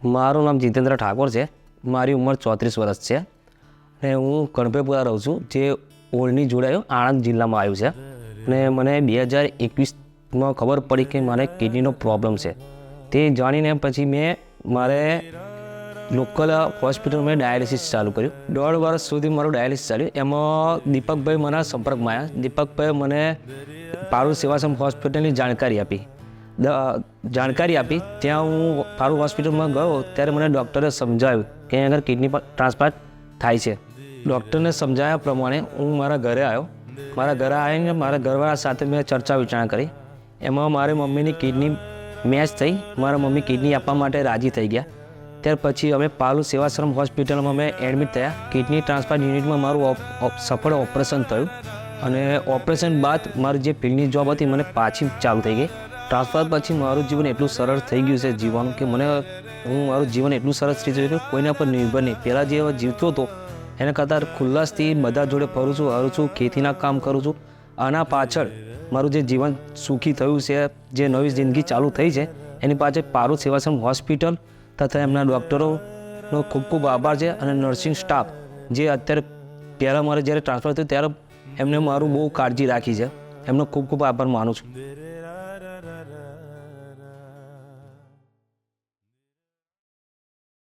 મારું નામ જીતેન્દ્ર ઠાકોર છે. મારી ઉંમર 34 વર્ષ છે અને હું કણપેપુરા રહું છું, જે ઓળની જોડે આણંદ જિલ્લામાં આવ્યું છે. અને મને 2021માં ખબર પડી કે મારે કિડનીનો પ્રોબ્લેમ છે. તે જાણીને પછી મારે લોકલ હોસ્પિટલમાં ડાયાલિસિસ ચાલુ કર્યું. 1.5 વર્ષ સુધી મારું ડાયાલિસિસ ચાલ્યું. એમાં દીપકભાઈ મારા સંપર્કમાં આવ્યા. દીપકભાઈ મને પારુલ સેવાશ્રમ હોસ્પિટલની જાણકારી આપી. ત્યાં હું પારુલ હોસ્પિટલમાં ગયો ત્યારે મને ડૉક્ટરે સમજાવ્યું કે અહીં આગળ કિડની ટ્રાન્સપ્લાન્ટ થાય છે. ડૉક્ટરને સમજાવ્યા પ્રમાણે હું મારા ઘરે આવ્યો. મારા ઘરે આવીને મારા ઘરવાળા સાથે મેં ચર્ચા વિચારણા કરી. એમાં મારી મમ્મીની કિડની મેચ થઈ. મારા મમ્મી કિડની આપવા માટે રાજી થઈ ગયા. ત્યાર પછી અમે પારુલ સેવાશ્રમ હોસ્પિટલમાં અમે એડમિટ થયા. કિડની ટ્રાન્સપ્લાન્ટ યુનિટમાં મારું સફળ ઓપરેશન થયું અને ઓપરેશન બાદ મારી જે ફિલ્ડની જોબ હતી મને પાછી ચાલુ થઈ ગઈ. ટ્રાન્સપ્લાન્ટ પછી મારું જીવન એટલું સરળ થઈ ગયું છે જીવવાનું કે મારું જીવન એટલું સરસ થઈ ગયું કે કોઈના પર નિર્ભર નહીં. પહેલાં જે જીવતો હતો એના કરતાં ખુલ્લાસથી બધા જોડે ફરું છું, હરું છું, ખેતીના કામ કરું છું. આના પાછળ મારું જે જીવન સુખી થયું છે, જે નવી જિંદગી ચાલુ થઈ છે, એની પાછળ પારુલ સેવાશ્રમ હોસ્પિટલ તથા એમના ડૉક્ટરોનો ખૂબ ખૂબ આભાર છે. અને નર્સિંગ સ્ટાફ જે અત્યારે પહેલાં મારે જ્યારે ટ્રાન્સફર થયું ત્યારે એમને મારું બહુ કાળજી રાખી છે. એમનો ખૂબ ખૂબ આભાર માનું છું.